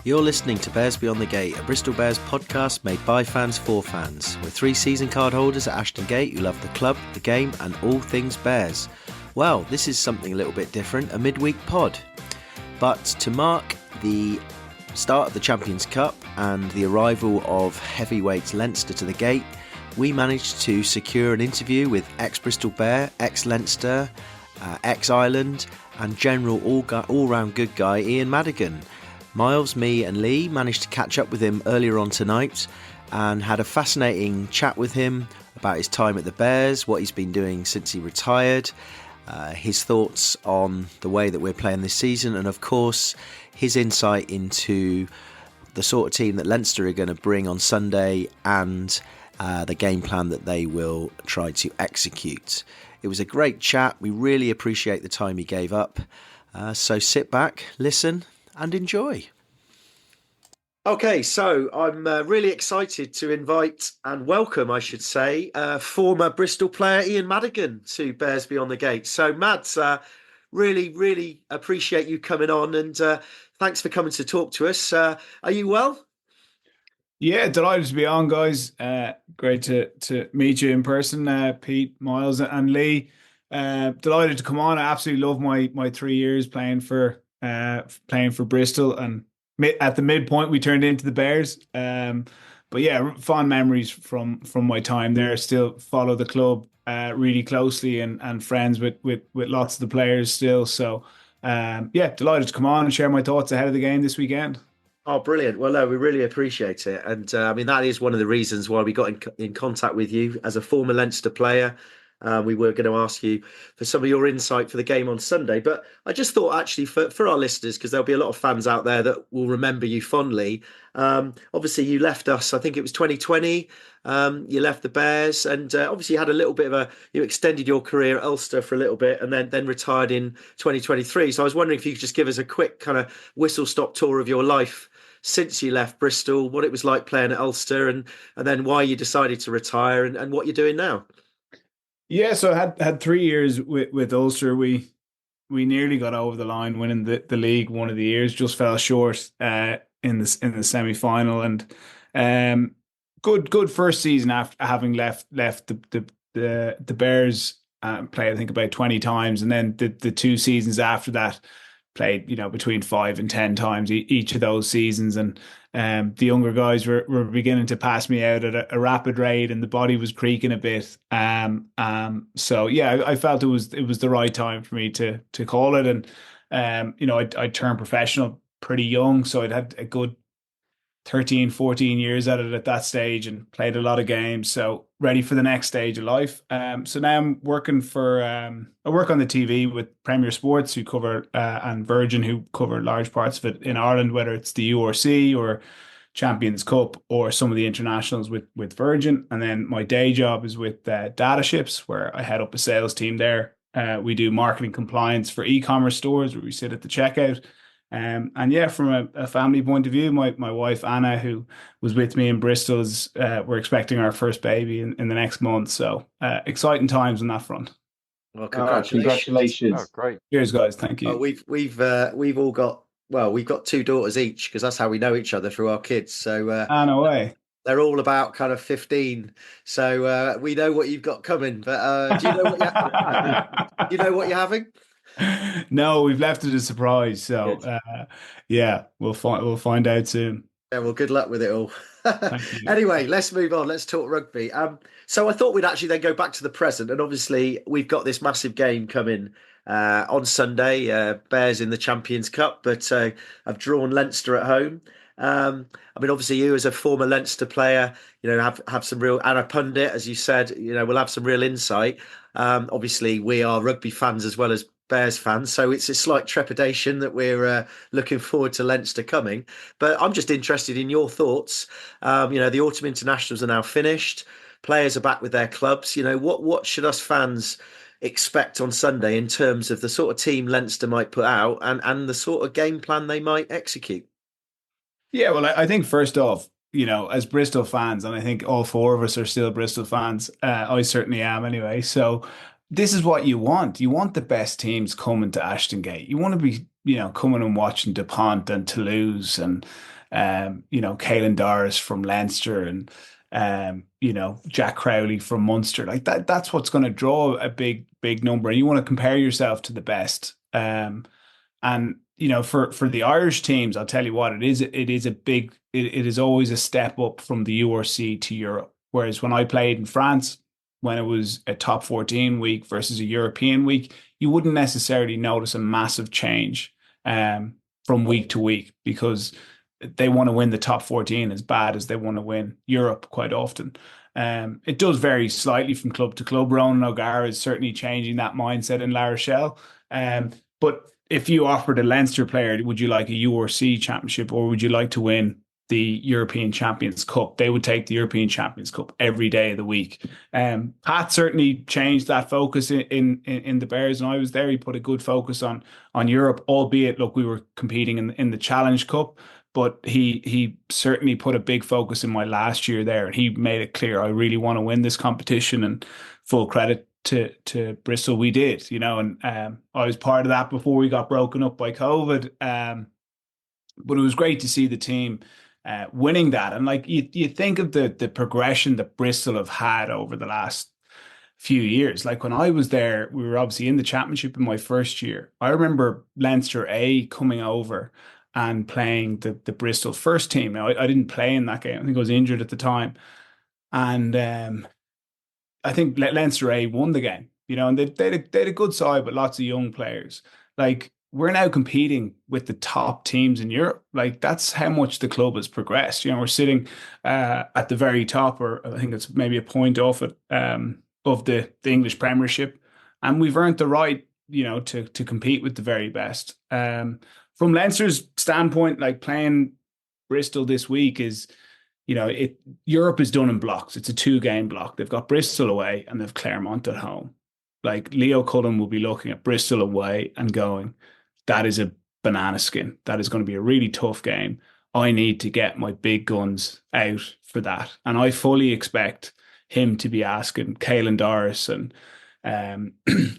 You're listening to Bears Beyond the Gate, a Bristol Bears podcast made by fans for fans. We're 3 season card holders at Ashton Gate who love the club, the game and all things Bears. Well, this is something a little bit different, a midweek pod. But to mark the start of the Champions Cup and the arrival of heavyweights Leinster to the gate, we managed to secure an interview with ex-Bristol Bear, ex-Leinster, ex-Ireland and general all-round good guy Ian Madigan. Miles, me and Lee managed to catch up with him earlier on tonight and had a fascinating chat with him about his time at the Bears, what he's been doing since he retired, his thoughts on the way that we're playing this season, and of course his insight into the sort of team that Leinster are going to bring on Sunday and the game plan that they will try to execute. It was a great chat. We really appreciate the time he gave up. So sit back, listen and enjoy. Okay, so I'm really excited to invite and welcome, I should say, former Bristol player Ian Madigan to Bears Beyond the Gate. So Mads, really appreciate you coming on and thanks for coming to talk to us. Are you well? Yeah, delighted to be on, guys. Great to meet you in person, Pete, Miles and Lee. Delighted to come on. I absolutely love my 3 years playing for Bristol, and at the midpoint we turned into the Bears. But yeah, fond memories from my time there. Still follow the club really closely and friends with lots of the players still. So yeah, delighted to come on and share my thoughts ahead of the game this weekend. Oh, brilliant. Well, no, we really appreciate it. And I mean, that is one of the reasons why we got in contact with you as a former Leinster player. We were going to ask you for some of your insight for the game on Sunday. But I just thought actually for our listeners, because there'll be a lot of fans out there that will remember you fondly. Obviously, you left us, I think it was 2020. You left the Bears and obviously you had a little bit of you extended your career at Ulster for a little bit and then retired in 2023. So I was wondering if you could just give us a quick kind of whistle-stop tour of your life since you left Bristol, what it was like playing at Ulster and then why you decided to retire and what you're doing now. Yeah, so I had 3 years with Ulster. We nearly got over the line winning the league one of the years, just fell short in the semi-final, and good first season after having left the Bears. Played I think about 20 times, and then the 2 seasons after that played between 5 and 10 times each of those seasons, and the younger guys were beginning to pass me out at a rapid rate, and the body was creaking a bit. So yeah, I felt it was the right time for me to call it, and I turned professional pretty young, so I'd had a good 13, 14 years at it at that stage and played a lot of games. So ready for the next stage of life. So now I'm working I work on the TV with Premier Sports, who cover, and Virgin, who cover large parts of it in Ireland, whether it's the URC or Champions Cup or some of the internationals with Virgin. And then my day job is with Data Ships, where I head up a sales team there. We do marketing compliance for e-commerce stores where we sit at the checkout. And yeah, from a family point of view, my wife Anna, who was with me in Bristol, we're expecting our first baby in the next month. So exciting times on that front. Well, congratulations! Oh, great! Cheers, guys. Thank you. We've all got we've got 2 daughters each because that's how we know each other through our kids. So no way. They're all about kind of 15, so we know what you've got coming. But do you know what you know what you're having? No, we've left it a surprise. So yeah, we'll find out soon. Yeah, well, good luck with it all. Anyway, let's move on. Let's talk rugby. So I thought we'd actually then go back to the present, and obviously we've got this massive game coming on Sunday. Bears in the Champions Cup, but I've drawn Leinster at home. I mean, obviously you as a former Leinster player, have some real, and a pundit, as you said, we'll have some real insight. Obviously we are rugby fans as well as Bears fans, so it's a slight trepidation that we're looking forward to Leinster coming. But I'm just interested in your thoughts. The autumn internationals are now finished. Players are back with their clubs. What should us fans expect on Sunday in terms of the sort of team Leinster might put out and the sort of game plan they might execute? Yeah, well, I think first off, as Bristol fans, and I think all 4 of us are still Bristol fans. I certainly am anyway. So this is what you want. You want the best teams coming to Ashton Gate. You want to be, coming and watching DuPont and Toulouse and Caelan Doris from Leinster and Jack Crowley from Munster. Like that's what's going to draw a big number. And you want to compare yourself to the best. And for the Irish teams, I'll tell you what, it is always a step up from the URC to Europe. Whereas when I played in France, when it was a top 14 week versus a European week, you wouldn't necessarily notice a massive change from week to week because they want to win the top 14 as bad as they want to win Europe quite often. It does vary slightly from club to club. Ronan O'Gara is certainly changing that mindset in La Rochelle. But if you offered a Leinster player, would you like a URC championship or would you like to win the European Champions Cup? They would take the European Champions Cup every day of the week. Pat certainly changed that focus in the Bears, and I was there. He put a good focus on Europe, albeit look, we were competing in the Challenge Cup, but he certainly put a big focus in my last year there, and he made it clear I really want to win this competition. And full credit to Bristol, we did, and I was part of that before we got broken up by COVID. But it was great to see the team winning that. And like you think of the progression that Bristol have had over the last few years. Like when I was there, we were obviously in the championship in my first year. I remember Leinster A coming over and playing the Bristol first team. Now I didn't play in that game. I think I was injured at the time. And I think Leinster A won the game, and they had a good side, but lots of young players. Like we're now competing with the top teams in Europe. Like that's how much the club has progressed. We're sitting at the very top, or I think it's maybe a point off it of the English Premiership, and we've earned the right, to compete with the very best. From Leinster's standpoint, like playing Bristol this week is, Europe is done in blocks. It's a 2-game block. They've got Bristol away and they've Claremont at home. Like Leo Cullen will be looking at Bristol away and going, that is a banana skin. That is going to be a really tough game. I need to get my big guns out for that. And I fully expect him to be asking Caelan Doris and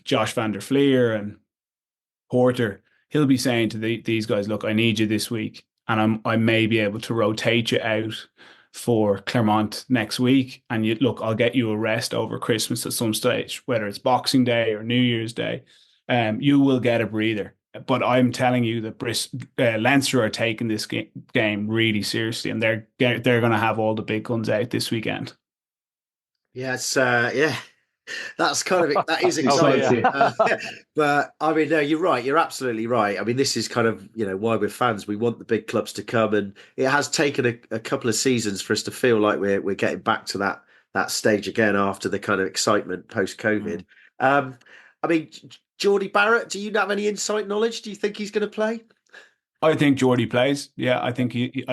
Josh van der Fleer and Porter. He'll be saying to these guys, look, I need you this week. And I may be able to rotate you out for Claremont next week. And I'll get you a rest over Christmas at some stage, whether it's Boxing Day or New Year's Day. You will get a breather. But I'm telling you that Leinster are taking this game really seriously, and they're going to have all the big guns out this weekend. Yeah, that's kind of that is exciting. But I mean, no, you're right. You're absolutely right. I mean, this is kind of why we're fans. We want the big clubs to come, and it has taken a couple of seasons for us to feel like we're getting back to that stage again after the kind of excitement post COVID. I mean, Jordie Barrett, do you have any insight knowledge? Do you think he's going to play? I think Jordie plays. Yeah, I think he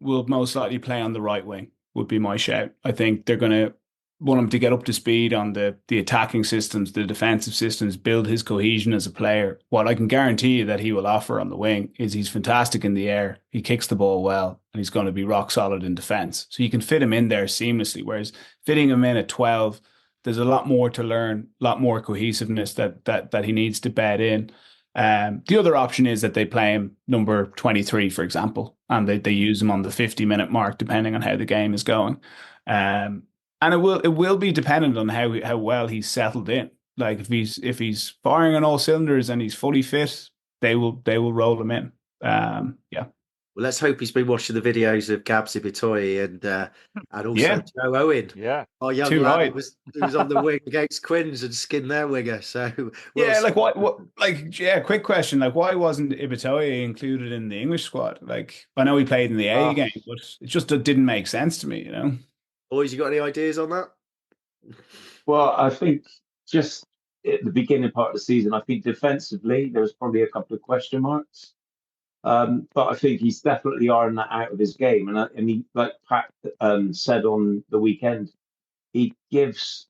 will most likely play on the right wing. Would be my shout. I think they're going to want him to get up to speed on the attacking systems, the defensive systems, build his cohesion as a player. What I can guarantee you that he will offer on the wing is he's fantastic in the air. He kicks the ball well, and he's going to be rock solid in defense. So you can fit him in there seamlessly. Whereas fitting him in at 12, there's a lot more to learn, a lot more cohesiveness that he needs to bed in. The other option is that they play him number 23, for example, and they use him on the 50-minute mark, depending on how the game is going. And it will be dependent on how well he's settled in. Like if he's firing on all cylinders and he's fully fit, they will roll him in. Yeah. Well, let's hope he's been watching the videos of Gabs Ibitoye and also Joe Owen. Yeah, our young lad who was on the wing against Quins and skinned their winger. So quick question: like, why wasn't Ibitoye included in the English squad? Like, I know he played in the A game, but it just didn't make sense to me. Boys, you got any ideas on that? Well, I think just at the beginning part of the season, I think defensively there was probably a couple of question marks. But I think he's definitely ironed that out of his game. And he, like Pat said on the weekend, he gives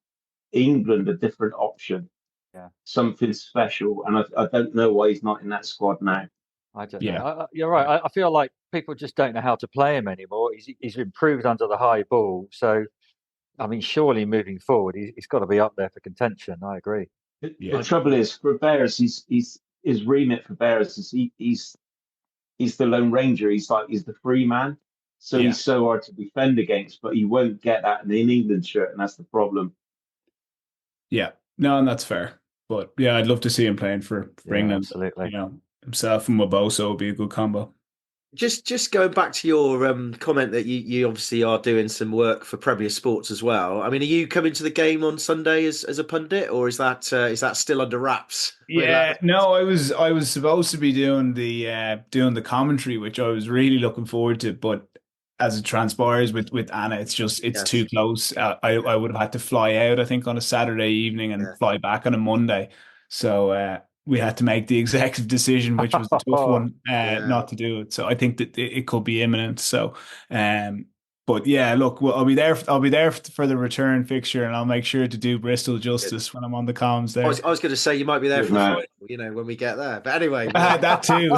England a different option. Yeah. Something special. And I don't know why he's not in that squad now. I don't know. You're right. I feel like people just don't know how to play him anymore. He's improved under the high ball. So, I mean, surely moving forward, he's got to be up there for contention. I agree. The trouble is, for Bears, his remit for Bears is he's the Lone Ranger. He's the free man. So he's so hard to defend against, but he won't get that in an England shirt, and that's the problem. Yeah, no, and that's fair. But yeah, I'd love to see him playing for England. Absolutely. You know, himself and Maboso would be a good combo. Just going back to your comment that you obviously are doing some work for Premier Sports as well. I mean, are you coming to the game on Sunday as a pundit, or is that still under wraps? Yeah, no, I was supposed to be doing the commentary, which I was really looking forward to, but as it transpires with Anna, it's too close. I would have had to fly out, I think, on a Saturday evening and fly back on a Monday. So we had to make the executive decision, which was a tough one, not to do it. So I think that it could be imminent. So, but yeah, look, I'll be there. I'll be there for the return fixture, and I'll make sure to do Bristol justice when I'm on the comms there. I was going to say you might be there for the final, when we get there. But anyway, that too.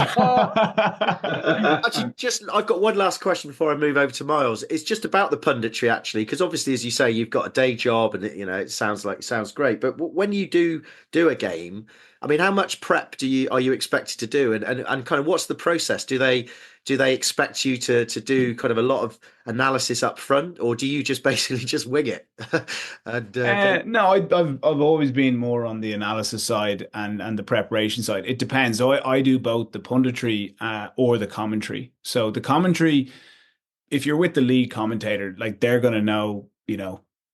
Actually, I've got one last question before I move over to Miles. It's just about the punditry, actually, because obviously, as you say, you've got a day job, and it sounds great. But when you do a game, I mean, how much prep are you expected to do, and kind of what's the process? Do they expect you to do kind of a lot of analysis up front, or do you just basically just wing it? No, I've always been more on the analysis side and the preparation side. It depends. So I do both the punditry or the commentary. So the commentary, if you're with the lead commentator, like they're going to know,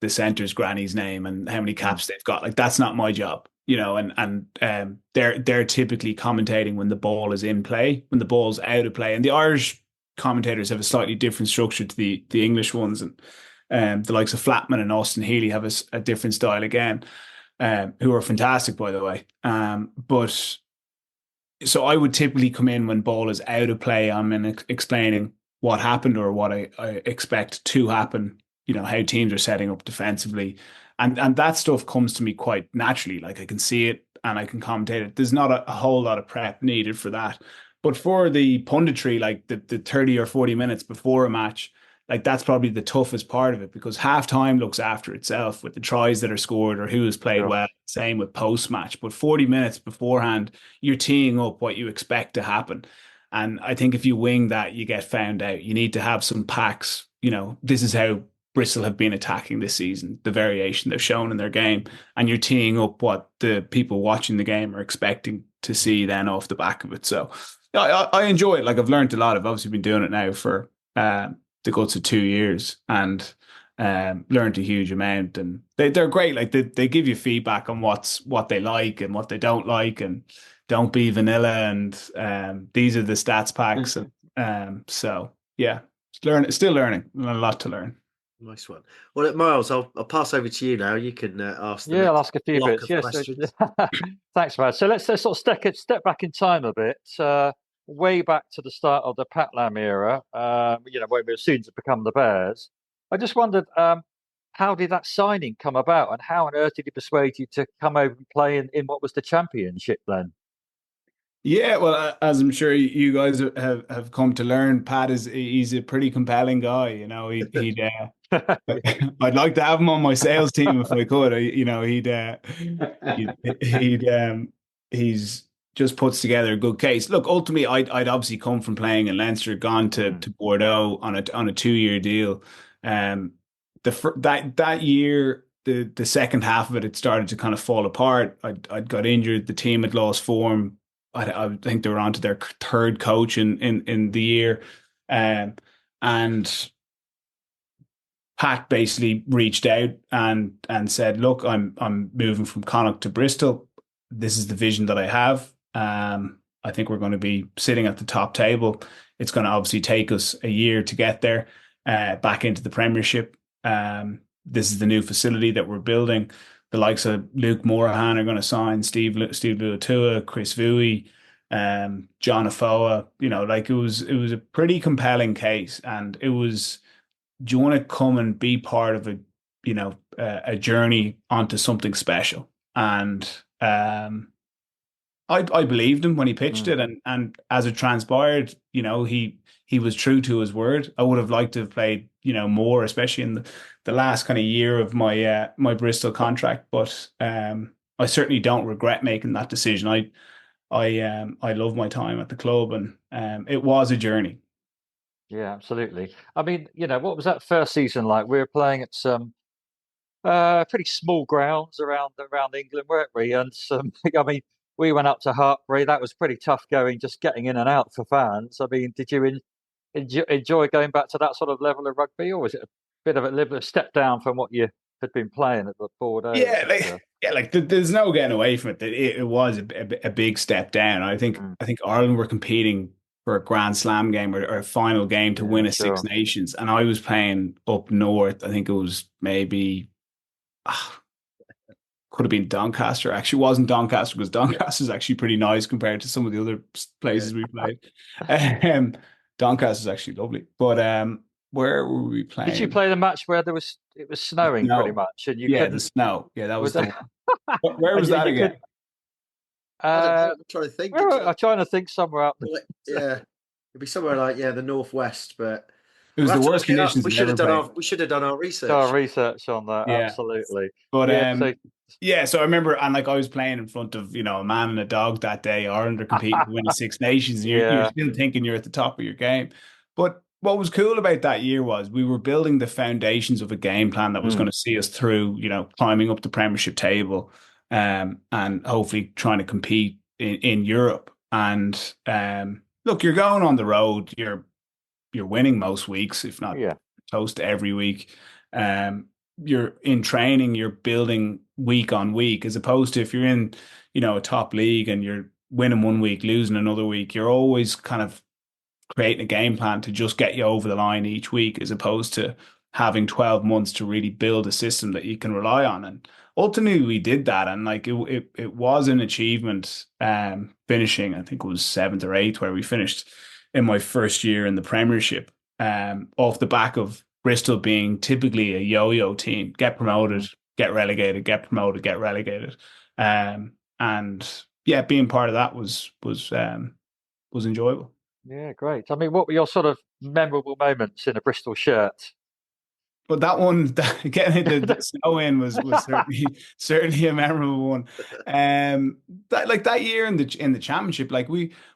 the centre's granny's name and how many caps they've got. Like that's not my job. And they're typically commentating when the ball is in play, when the ball's out of play. And the Irish commentators have a slightly different structure to the English ones, and the likes of Flatman and Austin Healy have a different style again, who are fantastic, by the way. But so I would typically come in when ball is out of play. I'm explaining what happened or what I expect to happen. How teams are setting up defensively. And that stuff comes to me quite naturally. Like I can see it and I can commentate it. There's not a whole lot of prep needed for that. But for the punditry, like the 30 or 40 minutes before a match, like that's probably the toughest part of it, because halftime looks after itself with the tries that are scored or who has played well. Same with post-match. But 40 minutes beforehand, you're teeing up what you expect to happen. And I think if you wing that, you get found out. You need to have some packs. This is how Bristol have been attacking this season, the variation they've shown in their game, and you're teeing up what the people watching the game are expecting to see then off the back of it. So I enjoy it. Like I've learned a lot. I've obviously been doing it now for the guts of 2 years, and learned a huge amount. And they're great. Like they give you feedback on what they like and what they don't like, and don't be vanilla. And these are the stats packs. And so yeah, still learning, a lot to learn. Nice one. Well, Miles, I'll pass over to you now. You can ask. I'll ask a few bits. Yes. Thanks, Brad. So let's sort of step back in time a bit, way back to the start of the Pat Lam era. When we were soon to become the Bears. I just wondered, how did that signing come about, and how on earth did he persuade you to come over and play in what was the Championship then? Yeah, well, as I'm sure you guys have come to learn, Pat he's a pretty compelling guy. He'd I'd like to have him on my sales team if I could. He's just puts together a good case. Look, ultimately, I'd obviously come from playing in Leinster, gone to Bordeaux on a 2-year deal. That year, the second half of it started to kind of fall apart. I'd got injured. The team had lost form. I think they were on to their third coach in the year, and Pat basically reached out and said, "Look, I'm moving from Connacht to Bristol. This is the vision that I have. I think we're going to be sitting at the top table. It's going to obviously take us a year to get there, back into the Premiership. This is the new facility that we're building. The likes of Luke Morahan are going to sign, Steve Luatua, Chris Vui, John Afoa. It was a pretty compelling case, and it was, do you want to come and be part of a journey onto something special? And I believed him when he pitched it, and as it transpired, he was true to his word. I would have liked to have played, more, especially in the last kind of year of my Bristol contract. But I certainly don't regret making that decision. I love my time at the club, and it was a journey. Yeah, absolutely. I mean, what was that first season like? We were playing at some pretty small grounds around England, weren't we? And some, I mean, we went up to Hartbury. That was pretty tough going, just getting in and out for fans. I mean, did you enjoy going back to that sort of level of rugby, or was it a bit of a little step down from what you had been playing at the Bordeaux? There's no getting away from it. It was a big step down. I think Ireland were competing for a Grand Slam game or a final game to win a Six Sure. Nations, and I was playing up north. I think it was maybe could have been Doncaster. Actually, it wasn't Doncaster because Doncaster is actually pretty nice compared to some of the other places we played. Um, Doncaster is actually lovely, but where were we playing? Did you play the match where it was snowing pretty much, and you couldn't? The snow. Yeah, that was the that- one. Where was that again? I'm trying to think. I'm trying to think somewhere up. Yeah, it'd be somewhere like the northwest, but It was the worst conditions. We should have done our research. Our research on that, Yeah. absolutely. But so I remember, and like I was playing in front of a man and a dog that day. Ireland are competing to win the Six Nations. And you're still thinking you're at the top of your game. But what was cool about that year was we were building the foundations of a game plan that was going to see us through, climbing up the Premiership table, and hopefully trying to compete in Europe. And look, you're going on the road. You're winning most weeks, if not close to every week. You're in training, you're building week on week, as opposed to if you're in, a top league and you're winning one week, losing another week, you're always kind of creating a game plan to just get you over the line each week, as opposed to having 12 months to really build a system that you can rely on. And ultimately we did that. And like it was an achievement, finishing, I think it was 7th or 8th where we finished in my first year in the Premiership, off the back of Bristol being typically a yo-yo team, get promoted, get relegated, get promoted, get relegated. And yeah, being part of that was enjoyable. Yeah, great. I mean, what were your sort of memorable moments in a Bristol shirt? But that one, getting the snow in was certainly a memorable one. That year in the championship,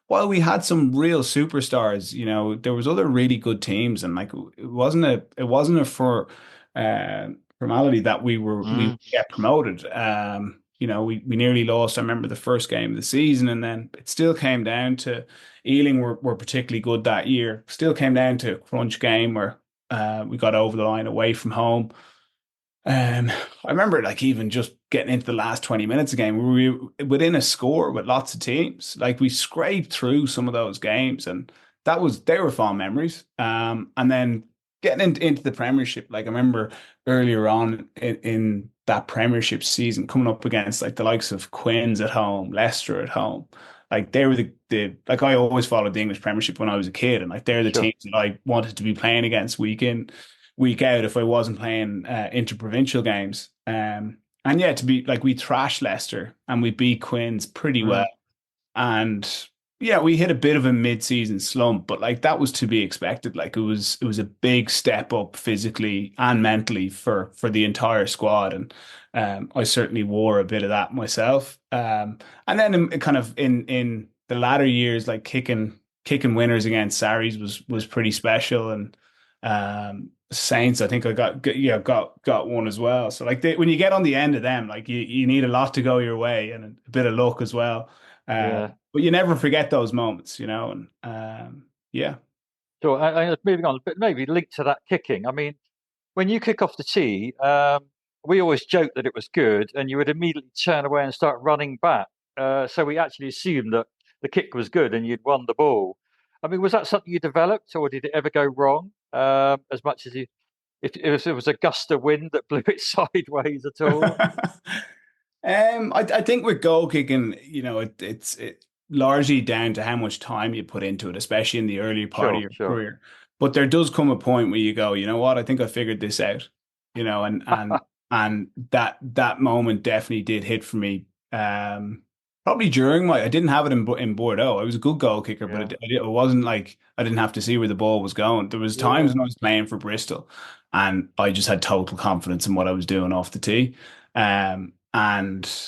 while we had some real superstars, there was other really good teams, and it wasn't a formality that we get promoted. We nearly lost. I remember the first game of the season, and then it still came down to Ealing were particularly good that year. Still came down to a crunch game where we got over the line away from home. I remember even just getting into the last 20 minutes of the game, we were within a score with lots of teams. We scraped through some of those games, and they were fond memories. And then getting into the Premiership, I remember earlier on in that Premiership season coming up against the likes of Quins at home, Leicester at home. They were I always followed the English Premiership when I was a kid, and they're the teams that I wanted to be playing against week in, week out if I wasn't playing interprovincial games. And yeah, to be we thrashed Leicester and we beat Quins pretty well. And yeah, we hit a bit of a mid-season slump, but that was to be expected. It was a big step up physically and mentally for the entire squad, and I certainly wore a bit of that myself. And then in the latter years, kicking winners against Sarries was pretty special, and Saints, I think I got one as well. So when you get on the end of them, you need a lot to go your way and a bit of luck as well. But you never forget those moments, and yeah. Sure. And moving on, but maybe linked to that kicking. I mean, when you kick off the tee, we always joked that it was good, and you would immediately turn away and start running back. So we actually assumed that the kick was good and you'd won the ball. I mean, was that something you developed, or did it ever go wrong? As much as if it was a gust of wind that blew it sideways at all? I think with goal kicking, it's largely down to how much time you put into it, especially in the early part of your career. But there does come a point where you go, you know what, I think I figured this out, and that moment definitely did hit for me. Probably during I didn't have it in Bordeaux. I was a good goal kicker, but it wasn't I didn't have to see where the ball was going. There was times when I was playing for Bristol, and I just had total confidence in what I was doing off the tee. And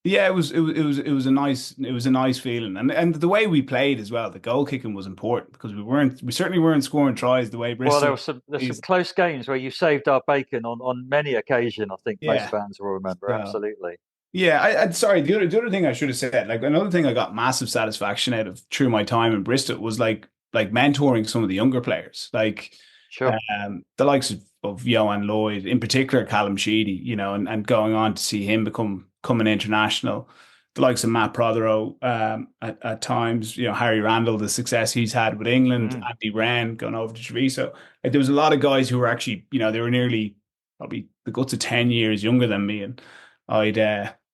Yeah, it was a nice feeling, and the way we played as well. The goal kicking was important because we certainly weren't scoring tries the way Well, Bristol. there's some close games where you saved our bacon on many occasion. I think most Yeah. fans will remember. So Absolutely. yeah, I sorry. The other thing I should have said, like another thing I got massive satisfaction out of through my time in Bristol was like mentoring some of the younger players, like Sure. the likes of Johan Lloyd, in particular Callum Sheedy, and going on to see him become an international. The likes of Matt Prothero, at times, Harry Randall, the success he's had with England, Mm. Andy Wren going over to Treviso. Like there was a lot of guys who were actually, they were nearly probably the guts of 10 years younger than me, and I'd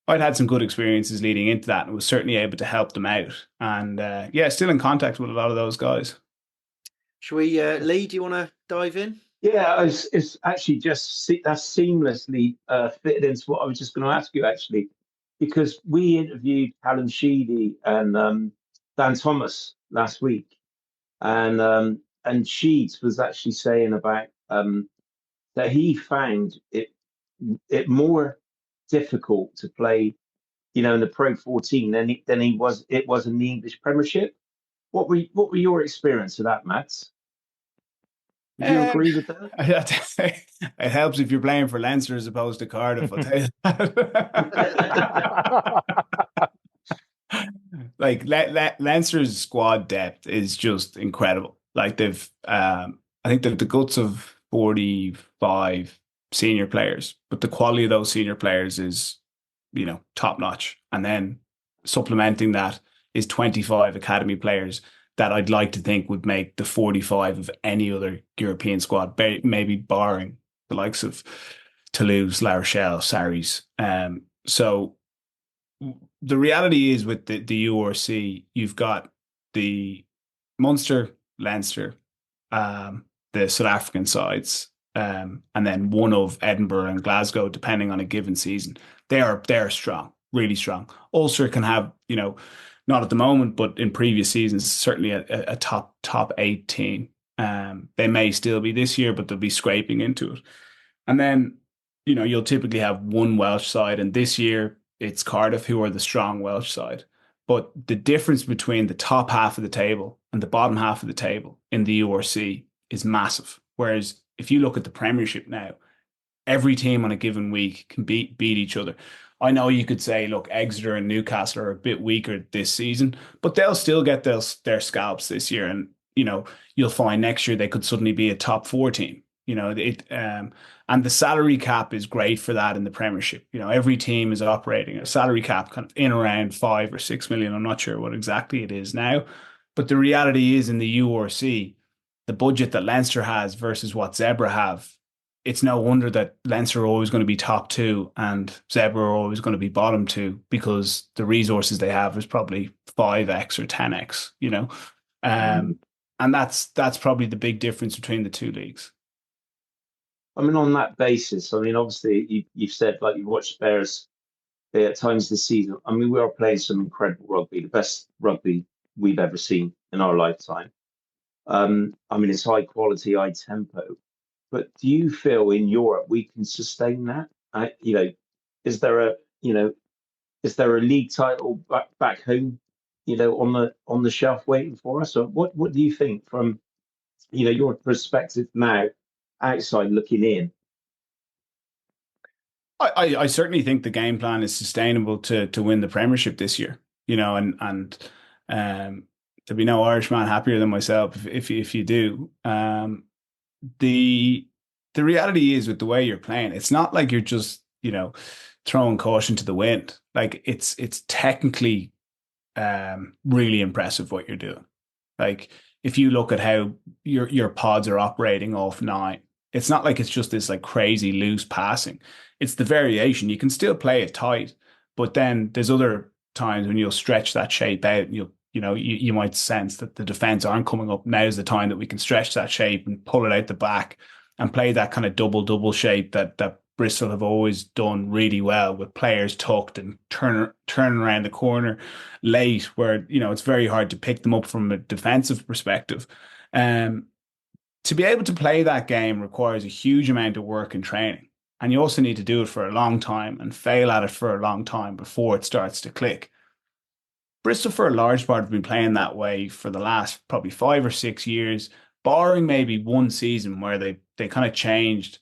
had some good experiences leading into that and was certainly able to help them out. And yeah, still in contact with a lot of those guys. Shall we, Lee, do you want to dive in? Yeah, it's actually that's seamlessly fitted into what I was just going to ask you, actually, because we interviewed Callum Sheedy and Dan Thomas last week, and Sheeds was actually saying about that he found it more difficult to play, in the Pro 14 than it was in the English Premiership. What were your experience of that, Matt? Would you Um, agree with that? it helps if you're playing for Leinster as opposed to Cardiff, I'll tell you that. Like Leinster's squad depth is just incredible. Like I think they've the guts of 45 senior players, but the quality of those senior players is, top notch. And then supplementing that is 25 academy players that I'd like to think would make the 45 of any other European squad, maybe barring the likes of Toulouse, La Rochelle, Sarries. So the reality is with the URC, you've got the Munster, Leinster, the South African sides, and then one of Edinburgh and Glasgow, depending on a given season. They're strong, really strong. Ulster can have, not at the moment, but in previous seasons, certainly a top 8 team. They may still be this year, but they'll be scraping into it. And then, you'll typically have one Welsh side, and this year it's Cardiff who are the strong Welsh side. But the difference between the top half of the table and the bottom half of the table in the URC is massive. Whereas if you look at the Premiership now, every team on a given week can beat each other. I know you could say, look, Exeter and Newcastle are a bit weaker this season, but they'll still get their scalps this year. And, you'll find next year they could suddenly be a top 4 team. And the salary cap is great for that in the Premiership. Every team is operating a salary cap kind of in around 5 or 6 million. I'm not sure what exactly it is now, but the reality is in the URC, the budget that Leinster has versus what Zebra have, it's no wonder that Leinster are always going to be top 2 and Zebra are always going to be bottom 2 because the resources they have is probably 5x or 10x, and that's probably the big difference between the two leagues. I mean, on that basis, I mean, obviously, you've said, like, you've watched Bears at times this season. I mean, we are playing some incredible rugby, the best rugby we've ever seen in our lifetime. I mean, it's high quality, high tempo. But do you feel in Europe we can sustain that? Is there a league title back home, on the shelf waiting for us? Or what do you think from, your perspective now, outside looking in? I certainly think the game plan is sustainable to win the Premiership this year. And there'll be no Irishman happier than myself if you do. The reality is with the way you're playing, it's not like you're just throwing caution to the wind. Like it's technically really impressive what you're doing. Like if you look at how your pods are operating off 9, it's not like it's just this like crazy loose passing. It's the variation. You can still play it tight, but then there's other times when you'll stretch that shape out and you might sense that the defense aren't coming up. Now's the time that we can stretch that shape and pull it out the back and play that kind of double shape that Bristol have always done really well with players tucked and turn around the corner late where, it's very hard to pick them up from a defensive perspective. To be able to play that game requires a huge amount of work and training. and you also need to do it for a long time and fail at it for a long time before it starts to click. Bristol, for a large part, have been playing that way for the last probably 5 or 6 years, barring maybe one season where they kind of changed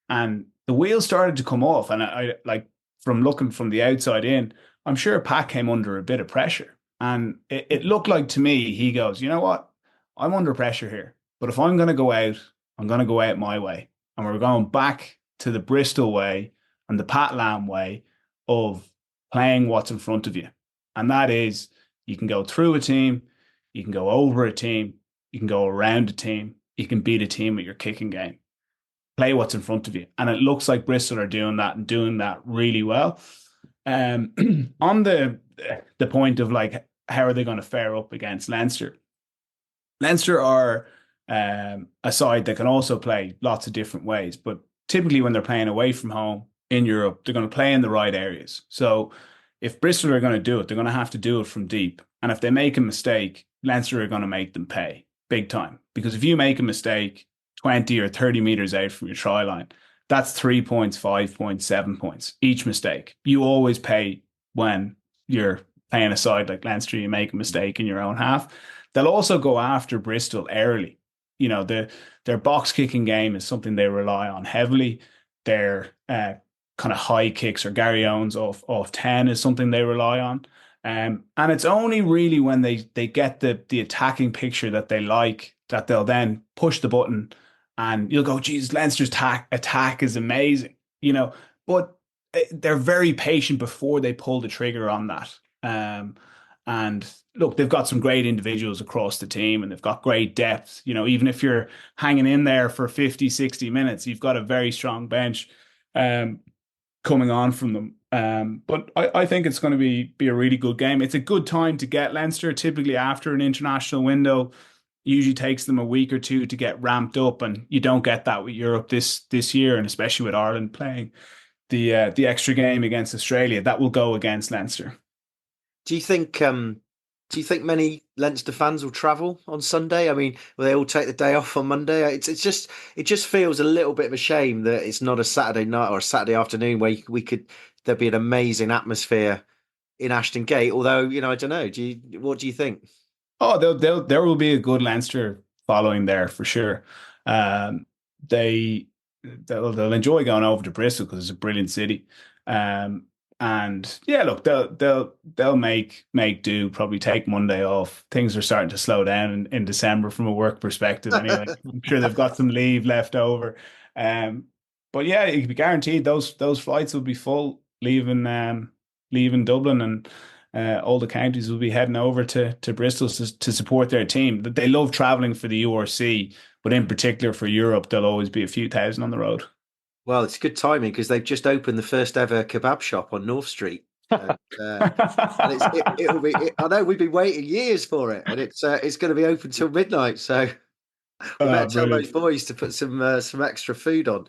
and the wheels started to come off. And I like, from looking from the outside in, I'm sure Pat came under a bit of pressure. And it looked like to me, he goes, you know what? I'm under pressure here. But if I'm going to go out, I'm going to go out my way. And we're going back to the Bristol way and the Pat Lam way of playing what's in front of you. And that is, you can go through a team, you can go over a team, you can go around a team, you can beat a team with your kicking game. Play what's in front of you. And it looks like Bristol are doing that and doing that really well. On the point of like, how are they going to fare up against Leinster? Leinster are a side that can also play lots of different ways, but typically when they're playing away from home in Europe, they're going to play in the right areas. So if Bristol are going to do it, they're going to have to do it from deep. And if they make a mistake, Leinster are going to make them pay big time. Because if you make a mistake 20 or 30 meters out from your try line, that's 3 points, 5 points, 7 points, each mistake. You always pay when you're playing a side like Leinster, you make a mistake in your own half. They'll also go after Bristol early. You know, their box kicking game is something they rely on heavily. Their kind of high kicks or Gary Owens off 10 is something they rely on. And it's only really when they get the attacking picture that they like that they'll then push the button and you'll go, geez, Leinster's attack is amazing, you know, but they're very patient before they pull the trigger on that. And look, they've got some great individuals across the team and they've got great depth. You know, even if you're hanging in there for 50, 60 minutes, you've got a very strong bench coming on from them. But I think it's going to be a really good game. It's a good time to get Leinster. Typically after an international window, usually takes them a week or two to get ramped up, and you don't get that with Europe this year, and especially with Ireland playing the extra game against Australia. That will go against Leinster. Do you think many Leinster fans will travel on Sunday? I mean, will they all take the day off on Monday? It just feels a little bit of a shame that it's not a Saturday night or a Saturday afternoon where there'd be an amazing atmosphere in Ashton Gate. Although, you know, I don't know. What do you think? Oh, there will be a good Leinster following there for sure. They'll enjoy going over to Bristol because it's a brilliant city. And yeah, look, they'll make do, probably take Monday off. Things are starting to slow down in December from a work perspective anyway. I'm sure they've got some leave left over. But yeah, you can be guaranteed those flights will be full leaving Dublin, and all the counties will be heading over to Bristol to support their team. They love travelling for the URC, but in particular for Europe, there'll always be a few thousand on the road. Well, it's good timing because they've just opened the first ever kebab shop on North Street. And it'll be. I know we've been waiting years for it, and it's going to be open till midnight. So we better tell those boys to put some extra food on.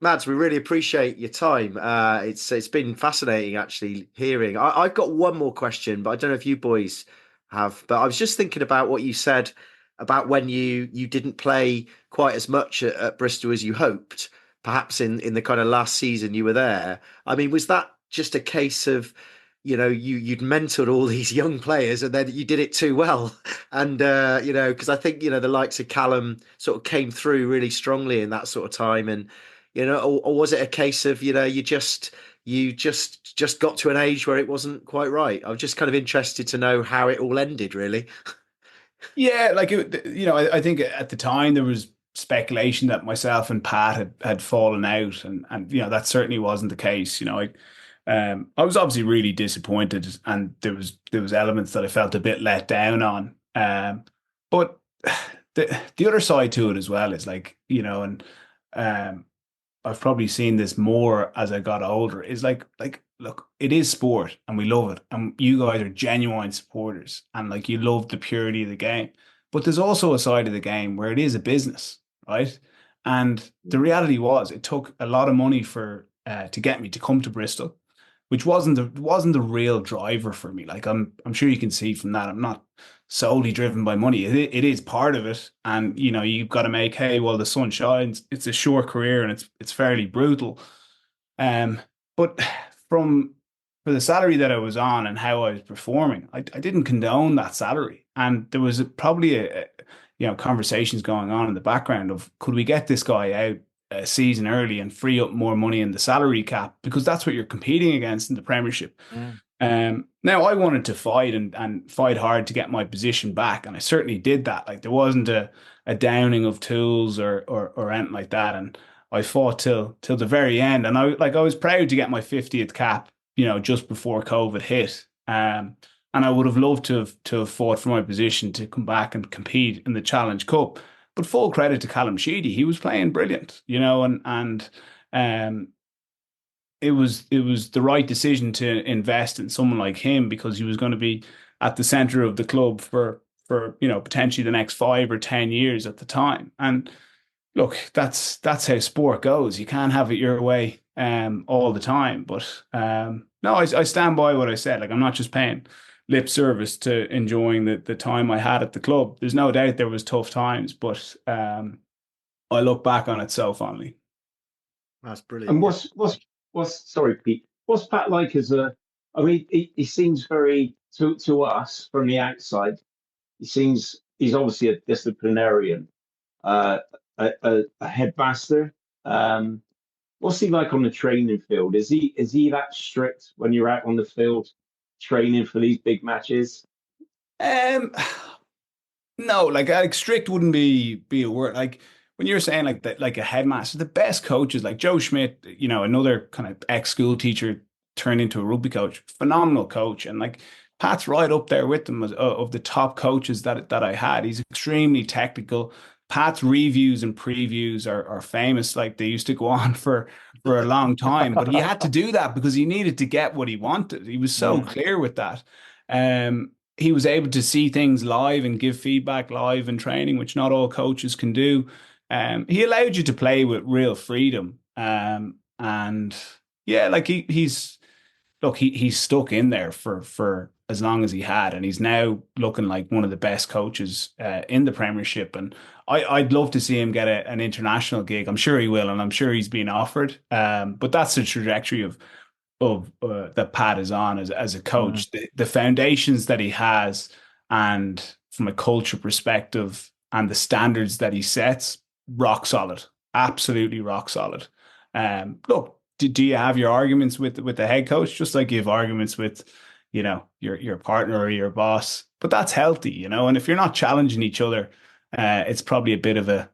Mads, we really appreciate your time. It's been fascinating actually hearing. I've got one more question, but I don't know if you boys have. But I was just thinking about what you said about when you didn't play quite as much at Bristol as you hoped, perhaps in the kind of last season you were there. I mean, was that just a case of, you know, you'd mentored all these young players and then you did it too well? And, you know, because I think, you know, the likes of Callum sort of came through really strongly in that sort of time. And, you know, or was it a case of, you know, you just got to an age where it wasn't quite right? I'm just kind of interested to know how it all ended, really. Yeah, like, you know, I think at the time there was speculation that myself and Pat had fallen out, and you know that certainly wasn't the case. You know, I was obviously really disappointed, and there was elements that I felt a bit let down on. But the other side to it as well is like, you know, and I've probably seen this more as I got older, is like look, it is sport and we love it, and you guys are genuine supporters and like you love the purity of the game, but there's also a side of the game where it is a business, right? And the reality was it took a lot of money for to get me to come to Bristol, which wasn't the real driver for me. Like I'm sure you can see from that, I'm not solely driven by money. It is part of it, and you know you've got to make hay while the sun shines. It's a short career, and it's fairly brutal. But from for the salary that I was on and how I was performing, I didn't condone that salary, and there was probably conversations going on in the background of could we get this guy out a season early and free up more money in the salary cap, because that's what you're competing against in the Premiership. Now I wanted to fight and fight hard to get my position back, and I certainly did that. Like there wasn't a downing of tools or anything like that, and I fought till the very end. And I was proud to get my 50th cap, just before COVID hit. And I would have loved to have fought for my position to come back and compete in the Challenge Cup. But full credit to Callum Sheedy, he was playing brilliant, and it was the right decision to invest in someone like him, because he was going to be at the center of the club for potentially the next 5 or 10 years at the time. And look, that's how sport goes. You can't have it your way all the time. But no, I stand by what I said. Like I'm not just paying lip service to enjoying the time I had at the club. There's no doubt there was tough times, but I look back on it so fondly. That's brilliant. And what's sorry, Pete? What's Pat like as a? I mean, he seems very to us from the outside. He's obviously a disciplinarian, a headmaster. What's he like on the training field? Is he that strict when you're out on the field training for these big matches? No, like strict wouldn't be a word. Like when you're saying like that, like a headmaster, the best coaches like Joe Schmidt, another kind of ex-school teacher turned into a rugby coach, phenomenal coach, and like Pat's right up there with them as of the top coaches that I had. He's extremely technical. Pat's reviews and previews are famous. Like they used to go on for a long time, but he had to do that because he needed to get what he wanted. He was so clear with that. He was able to see things live and give feedback live in training, which not all coaches can do. He allowed you to play with real freedom. And yeah, like he's stuck in there for as long as he had, and he's now looking like one of the best coaches in the Premiership. And I'd love to see him get an international gig. I'm sure he will, and I'm sure he's being offered. But that's the trajectory of that Pat is on as a coach. The foundations that he has, and from a culture perspective, and the standards that he sets, rock solid, absolutely rock solid. Look, do you have your arguments with the head coach, just like you have arguments with your partner or your boss? But that's healthy, and if you're not challenging each other, it's probably a bit of a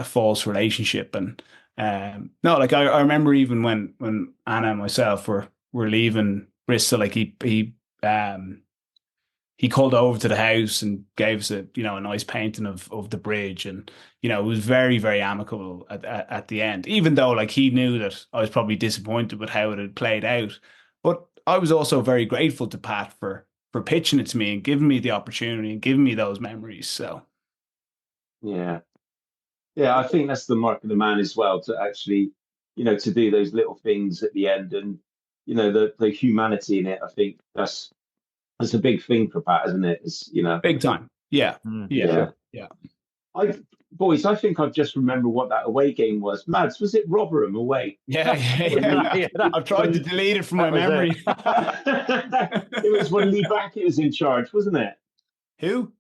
false relationship. And no, like I remember even when Anna and myself were leaving Bristol, like he called over to the house and gave us a nice painting of the bridge, and it was very, very amicable at the end, even though like he knew that I was probably disappointed with how it had played out. But I was also very grateful to Pat for pitching it to me and giving me the opportunity and giving me those memories. So yeah, I think that's the mark of the man as well, to actually to do those little things at the end, and the humanity in it. I think that's a big thing for Pat, isn't it? It's, big time. Yeah. Yeah. I think I've just remembered what that away game was. Mads, was it Rotherham away? Yeah. I've tried to delete it from my memory. It was when Lee Blackett was in charge, wasn't it? Who?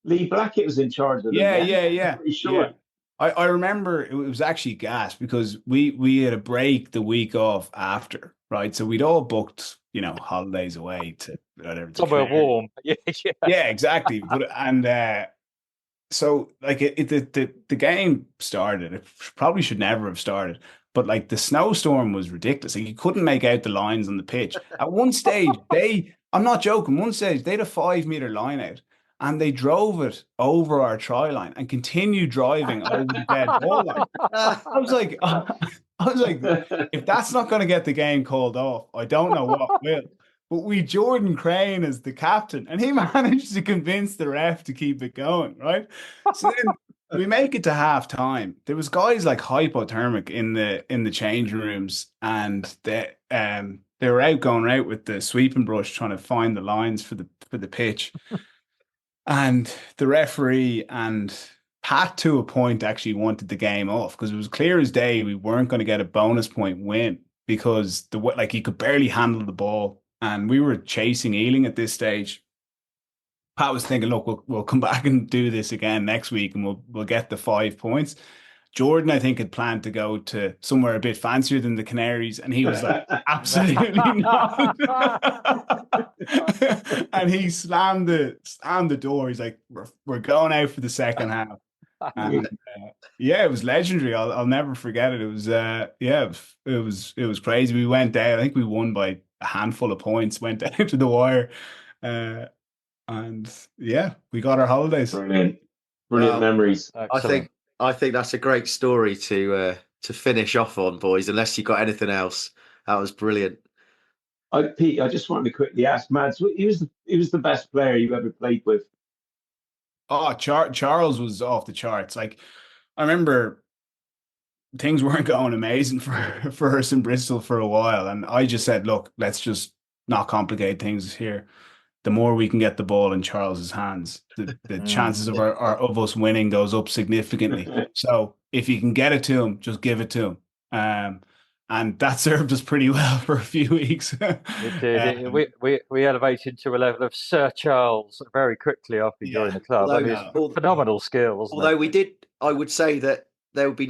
Lee Blackett was in charge of them. Yeah. Pretty sure. Yeah. I remember it was actually gas because we had a break the week off after, right? So we'd all booked, holidays away to whatever. Somewhere warm. Yeah. Yeah, exactly. So like the game started. It probably should never have started, but like the snowstorm was ridiculous. Like you couldn't make out the lines on the pitch. At one stage, I'm not joking. One stage they had a 5-meter line out, and they drove it over our try line and continued driving over the dead ball line. I was like, if that's not going to get the game called off, I don't know what will. But we Jordan Crane as the captain, and he managed to convince the ref to keep it going, right? So then we make it to half time. There was guys like hypothermic in the changing rooms, and they were going out with the sweeping brush trying to find the lines for the pitch. And the referee and Pat, to a point, actually wanted the game off because it was clear as day we weren't going to get a bonus point win because he could barely handle the ball, and we were chasing Ealing at this stage. Pat was thinking, look, we'll come back and do this again next week, and we'll get the 5 points. Jordan, I think, had planned to go to somewhere a bit fancier than the Canaries, and he was like, absolutely not. And he slammed the door. He's like, we're going out for the second half. And, it was legendary. I'll never forget it. It was it was crazy. We went down. I think we won by a handful of points. Went down to the wire, and we got our holidays. Brilliant memories. I think that's a great story to finish off on, boys. Unless you got anything else, that was brilliant. Pete, I just wanted to quickly ask Mads, he was the best player you ever played with. Oh, Charles was off the charts. Like, I remember things weren't going amazing for us in Bristol for a while, and I just said, look, let's just not complicate things here. The more we can get the ball in Charles's hands, the chances of us winning goes up significantly. So if you can get it to him, just give it to him. And that served us pretty well for a few weeks. It did. We elevated to a level of Sir Charles very quickly after he joined the club. Phenomenal skills. Although I would say that there would be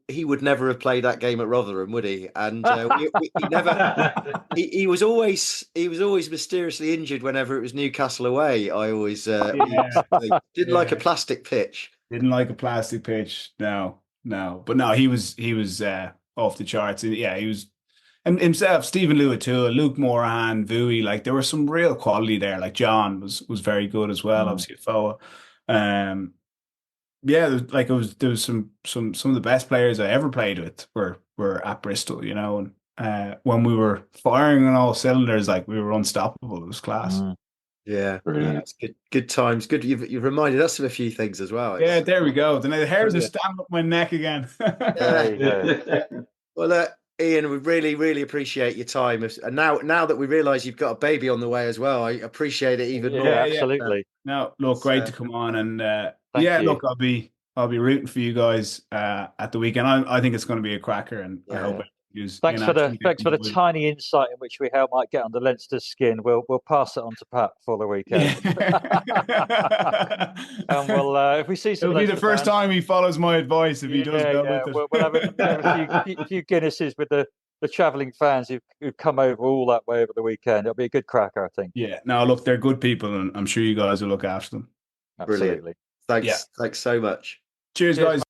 he would never have played that game at Rotherham, would he? And he never. He was always mysteriously injured whenever it was Newcastle away. I always didn't like a plastic pitch. Didn't like a plastic pitch. No. But no, he was off the charts. Yeah, he was. And himself, Stephen Luatua, Luke Morahan, Vui, like there was some real quality there. Like John was very good as well. Obviously, Foa. There was some of the best players I ever played with were at Bristol, and when we were firing on all cylinders, like we were unstoppable. It was class. Yeah, it's good times. Good, you've reminded us of a few things as well. Yeah, there we go. The hairs are standing up my neck again. Well, Ian, we really, really appreciate your time. And now that we realise you've got a baby on the way as well, I appreciate it even more. Absolutely. No, look, great to come on, and look, I'll be rooting for you guys at the weekend. I think it's going to be a cracker, and I hope it is. Thanks for the tiny insight in which we might get under Leinster's skin. We'll pass it on to Pat for the weekend. And we'll if we see some, it'll be the first time he follows my advice if he does go with it. We'll have a few Guinnesses with the travelling fans who've come over all that way over the weekend. It'll be a good cracker, I think. Yeah, no, look, they're good people, and I'm sure you guys will look after them. Absolutely. Brilliant. Thanks so much. Cheers, guys.